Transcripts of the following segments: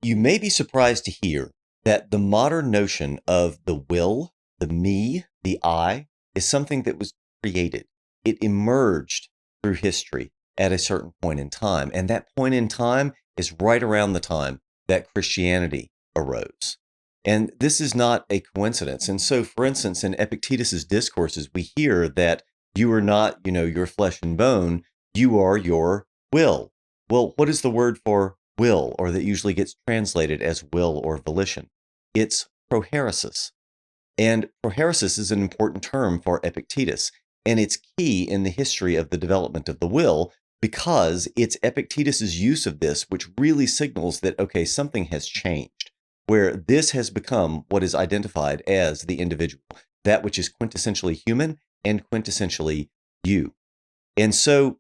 You may be surprised to hear that the modern notion of the will, the me, the I, is something that was created. It emerged through history at a certain point in time. And that point in time is right around the time that Christianity arose. And this is not a coincidence. And so, for instance, in Epictetus's discourses, we hear that you are not, your flesh and bone, you are your will. Well, what is the word for will, or that usually gets translated as will or volition? It's prohairesis. And prohairesis is an important term for Epictetus, and it's key in the history of the development of the will because it's Epictetus's use of this which really signals that, okay, something has changed, where this has become what is identified as the individual, that which is quintessentially human and quintessentially you. And so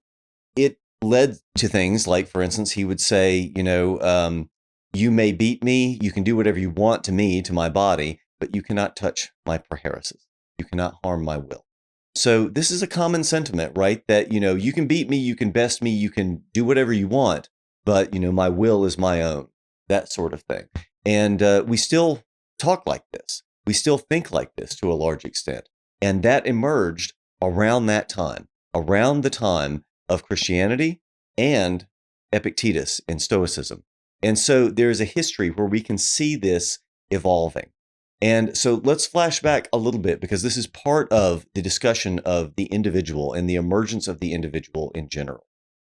it led to things like, for instance, he would say, you may beat me, you can do whatever you want to me, to my body, but you cannot touch my prohairesis. You cannot harm my will. So this is a common sentiment, right? That, you can beat me, you can best me, you can do whatever you want, but, my will is my own, that sort of thing. And we still talk like this. We still think like this to a large extent. And that emerged around that time, around the time of Christianity and Epictetus in Stoicism. And so there's a history where we can see this evolving. And so let's flash back a little bit because this is part of the discussion of the individual and the emergence of the individual in general.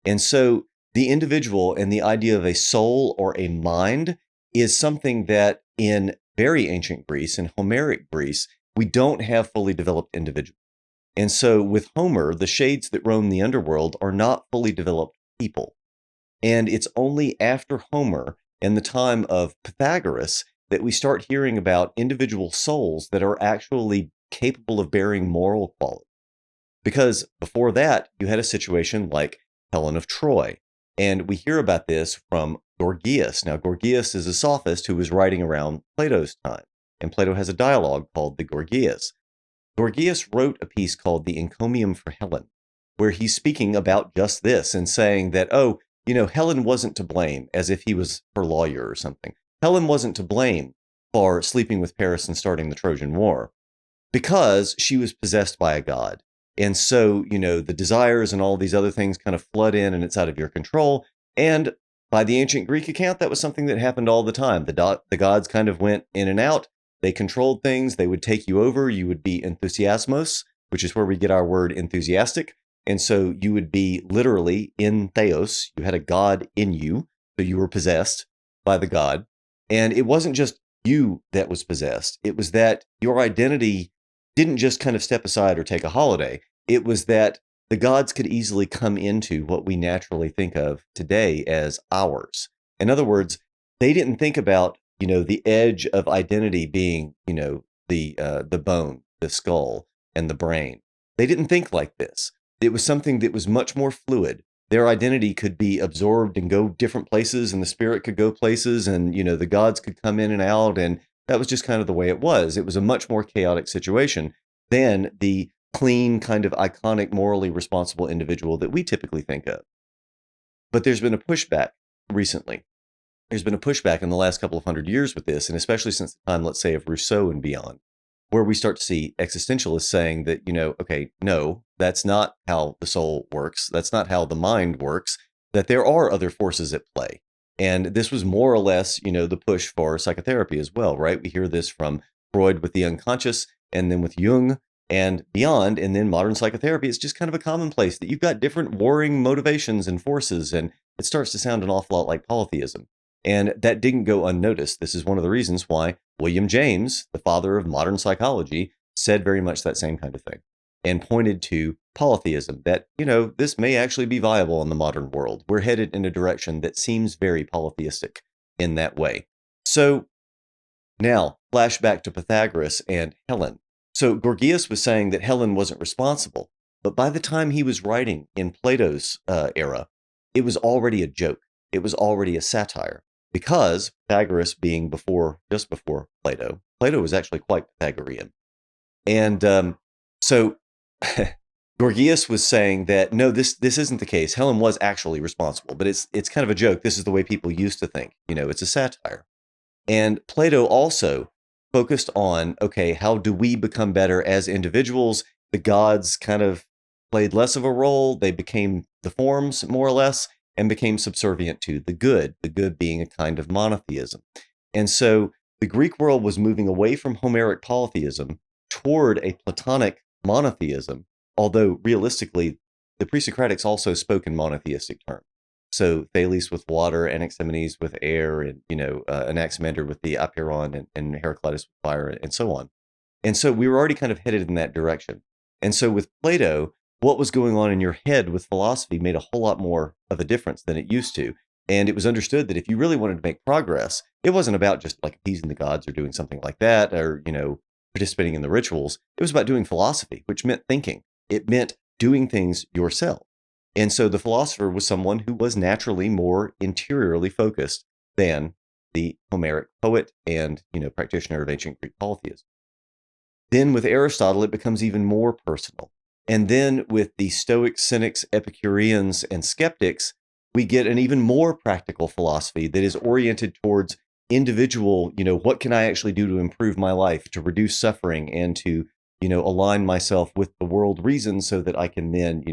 And so the individual and the idea of a soul or a mind is something that in very ancient Greece, in Homeric Greece, we don't have fully developed individuals. And so with Homer, the shades that roam the underworld are not fully developed people. And it's only after Homer and the time of Pythagoras that we start hearing about individual souls that are actually capable of bearing moral quality. Because before that, you had a situation like Helen of Troy. And we hear about this from Gorgias. Now, Gorgias is a sophist who was writing around Plato's time. And Plato has a dialogue called the Gorgias. Gorgias wrote a piece called the Encomium for Helen, where he's speaking about just this and saying that, Helen wasn't to blame, as if he was her lawyer or something. Helen wasn't to blame for sleeping with Paris and starting the Trojan War because she was possessed by a god. And so, the desires and all these other things kind of flood in and it's out of your control. And by the ancient Greek account, that was something that happened all the time. The gods kind of went in and out. They controlled things. They would take you over. You would be enthusiasmos, which is where we get our word enthusiastic. And so you would be literally in theos. You had a god in you. So you were possessed by the god. And it wasn't just you that was possessed. It was that your identity didn't just kind of step aside or take a holiday. It was that the gods could easily come into what we naturally think of today as ours. In other words, they didn't think about, the edge of identity being, the bone, the skull, and the brain. They didn't think like this. It was something that was much more fluid. Their identity could be absorbed and go different places, and the spirit could go places, and, the gods could come in and out, and that was just kind of the way it was. It was a much more chaotic situation than the clean, kind of iconic, morally responsible individual that we typically think of. But there's been a pushback recently. There's been a pushback in the last couple of hundred years with this, and especially since the time, let's say, of Rousseau and beyond, where we start to see existentialists saying that, okay, no, that's not how the soul works. That's not how the mind works, that there are other forces at play. And this was more or less, the push for psychotherapy as well, right? We hear this from Freud with the unconscious, and then with Jung and beyond, and then modern psychotherapy. It's just kind of a commonplace that you've got different warring motivations and forces, and it starts to sound an awful lot like polytheism. And that didn't go unnoticed. This is one of the reasons why William James, the father of modern psychology, said very much that same kind of thing and pointed to polytheism, that, this may actually be viable in the modern world. We're headed in a direction that seems very polytheistic in that way. So now, flashback to Pythagoras and Helen. So Gorgias was saying that Helen wasn't responsible, but by the time he was writing in Plato's era, it was already a joke. It was already a satire. Because Pythagoras being just before Plato, Plato was actually quite Pythagorean. And so Gorgias was saying that no, this isn't the case. Helen was actually responsible, but it's kind of a joke. This is the way people used to think. It's a satire. And Plato also focused on, okay, how do we become better as individuals? The gods kind of played less of a role. They became the forms, more or less, and became subservient to the good being a kind of monotheism. And so the Greek world was moving away from Homeric polytheism toward a Platonic monotheism, although realistically, the pre-Socratics also spoke in monotheistic terms. So Thales with water, Anaximenes with air, and Anaximander with the Apiron, and Heraclitus with fire, and so on. And so we were already kind of headed in that direction. And so with Plato, what was going on in your head with philosophy made a whole lot more of a difference than it used to. And it was understood that if you really wanted to make progress, it wasn't about just like appeasing the gods or doing something like that, or participating in the rituals. It was about doing philosophy, which meant thinking. It meant doing things yourself. And so the philosopher was someone who was naturally more interiorly focused than the Homeric poet and, practitioner of ancient Greek polytheism. Then with Aristotle, it becomes even more personal. And then with the Stoics, Cynics, Epicureans, and Skeptics, we get an even more practical philosophy that is oriented towards individual, what can I actually do to improve my life, to reduce suffering, and to, align myself with the world reason so that I can then,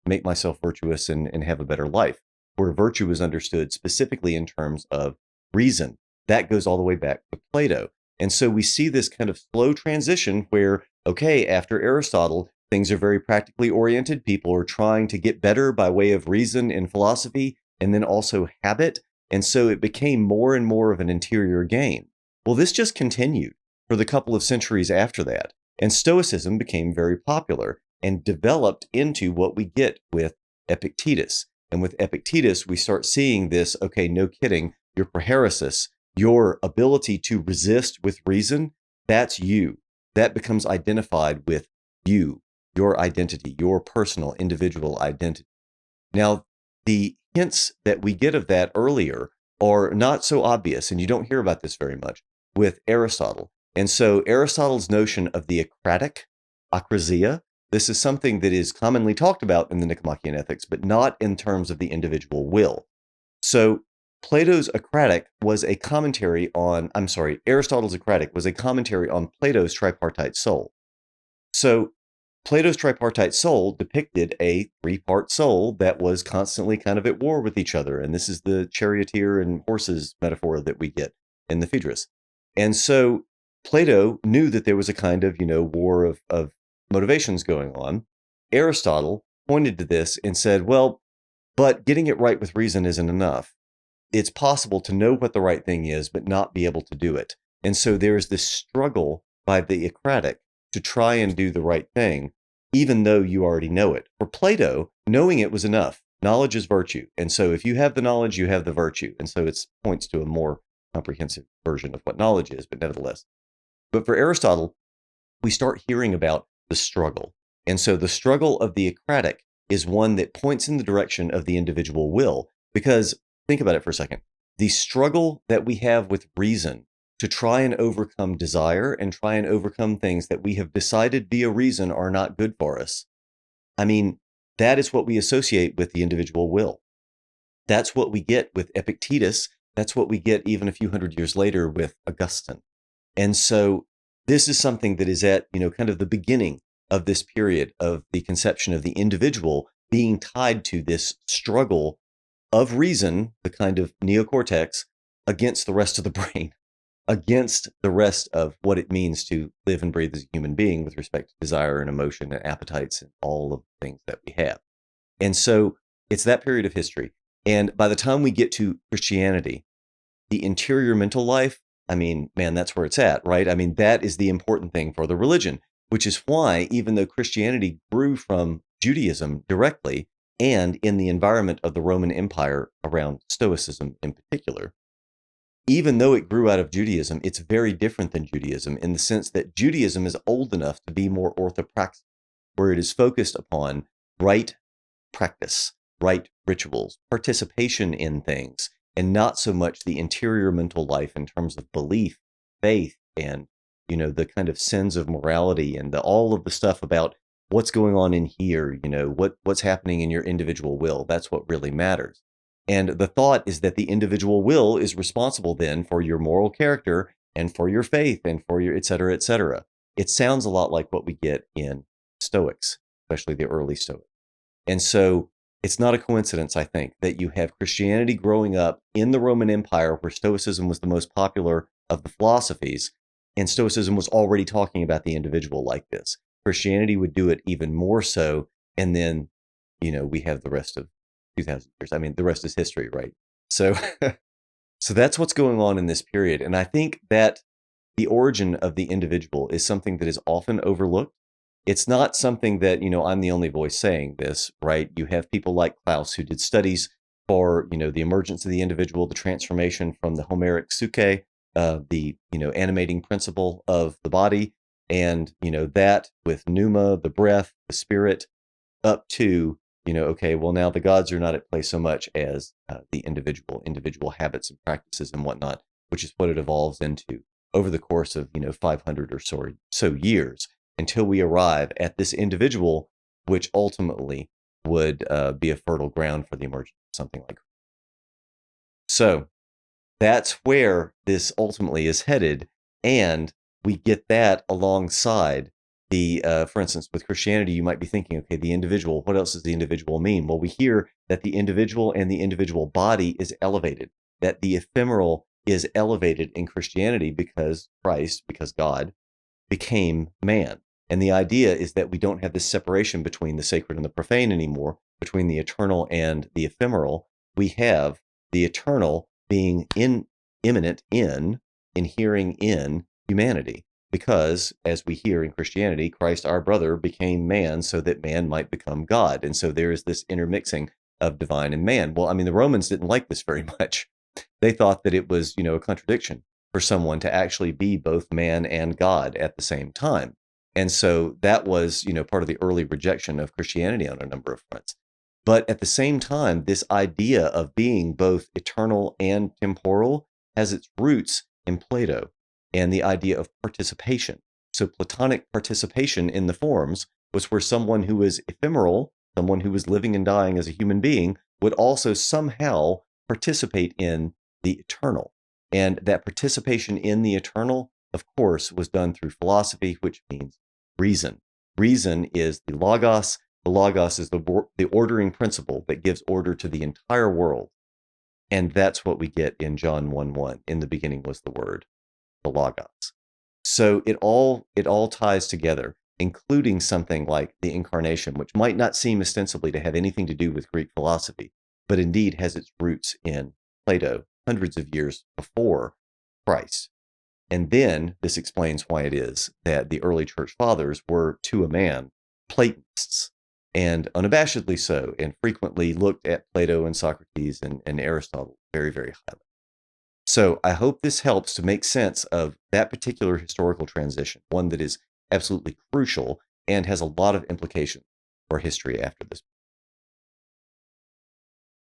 make myself virtuous and have a better life, where virtue is understood specifically in terms of reason. That goes all the way back to Plato. And so we see this kind of slow transition where, okay, after Aristotle, things are very practically oriented. People are trying to get better by way of reason and philosophy, and then also habit. And so it became more and more of an interior gain. Well, this just continued for the couple of centuries after that. And Stoicism became very popular and developed into what we get with Epictetus. And with Epictetus, we start seeing this, okay, no kidding, your prohairesis, your ability to resist with reason, that's you. That becomes identified with you, your identity, your personal individual identity. Now, the hints that we get of that earlier are not so obvious, and you don't hear about this very much with Aristotle. And so Aristotle's notion of the acratic, akrasia, this is something that is commonly talked about in the Nicomachean Ethics, but not in terms of the individual will. So Plato's Acratic was a commentary on, Aristotle's Acratic was a commentary on Plato's tripartite soul. So Plato's tripartite soul depicted a three-part soul that was constantly kind of at war with each other. And this is the charioteer and horses metaphor that we get in the Phaedrus. And so Plato knew that there was a kind of, war of motivations going on. Aristotle pointed to this and said, well, but getting it right with reason isn't enough. It's possible to know what the right thing is, but not be able to do it. And so there's this struggle by the Acratic to try and do the right thing, even though you already know it. For Plato, knowing it was enough. Knowledge is virtue. And so if you have the knowledge, you have the virtue. And so it points to a more comprehensive version of what knowledge is, but nevertheless. But for Aristotle, we start hearing about the struggle. And so the struggle of the Acratic is one that points in the direction of the individual will, because think about it for a second. The struggle that we have with reason to try and overcome desire and try and overcome things that we have decided via reason are not good for us. I mean, that is what we associate with the individual will. That's what we get with Epictetus. That's what we get even a few hundred years later with Augustine. And so this is something that is at, kind of the beginning of this period of the conception of the individual being tied to this struggle of reason, the kind of neocortex, against the rest of the brain, against the rest of what it means to live and breathe as a human being with respect to desire and emotion and appetites and all of the things that we have. And so it's that period of history. And by the time we get to Christianity, the interior mental life, I mean, man, that's where it's at, right? I mean, that is the important thing for the religion, which is why even though Christianity grew from Judaism directly and in the environment of the Roman Empire around Stoicism in particular, even though it grew out of Judaism, it's very different than Judaism in the sense that Judaism is old enough to be more orthopraxic, where it is focused upon right practice, right rituals, participation in things, and not so much the interior mental life in terms of belief, faith, and the kind of sins of morality and all of the stuff about what's going on in here, what's happening in your individual will. That's what really matters. And the thought is that the individual will is responsible then for your moral character and for your faith and for your et cetera, et cetera. It sounds a lot like what we get in Stoics, especially the early Stoics. And so it's not a coincidence, I think, that you have Christianity growing up in the Roman Empire, where Stoicism was the most popular of the philosophies, and Stoicism was already talking about the individual like this. Christianity would do it even more so, and then, we have the rest of 2,000 years. I mean, the rest is history, right? So, so that's what's going on in this period, and I think that the origin of the individual is something that is often overlooked. It's not something that, I'm the only voice saying this, right? You have people like Klaus who did studies for, the emergence of the individual, the transformation from the Homeric psyche, the, animating principle of the body, and, that with pneuma, the breath, the spirit, up to, okay, well, now the gods are not at play so much as the individual habits and practices and whatnot, which is what it evolves into over the course of, 500 or so years, until we arrive at this individual, which ultimately would be a fertile ground for the emergence of something like. So that's where this ultimately is headed, and we get that alongside the, for instance, with Christianity, you might be thinking, okay, the individual, what else does the individual mean? Well, we hear that the individual and the individual body is elevated, that the ephemeral is elevated in Christianity because Christ, because God, became man. And the idea is that we don't have this separation between the sacred and the profane anymore, between the eternal and the ephemeral. We have the eternal being immanent in, inhering in humanity. Because, as we hear in Christianity, Christ our brother became man so that man might become God. And so there is this intermixing of divine and man. Well, I mean, the Romans didn't like this very much. They thought that it was, a contradiction for someone to actually be both man and God at the same time. And so that was, part of the early rejection of Christianity on a number of fronts. But at the same time, this idea of being both eternal and temporal has its roots in Plato and the idea of participation. So Platonic participation in the forms was where someone who was ephemeral, someone who was living and dying as a human being, would also somehow participate in the eternal. And that participation in the eternal, of course, was done through philosophy, which means reason. Reason is the logos. The logos is the ordering principle that gives order to the entire world. And that's what we get in John 1:1. In the beginning was the Word, the logos. So it all ties together, including something like the Incarnation, which might not seem ostensibly to have anything to do with Greek philosophy, but indeed has its roots in Plato, hundreds of years before Christ. And then this explains why it is that the early church fathers were, to a man, Platonists, and unabashedly so, and frequently looked at Plato and Socrates and Aristotle very, very highly. So I hope this helps to make sense of that particular historical transition, one that is absolutely crucial and has a lot of implications for history after this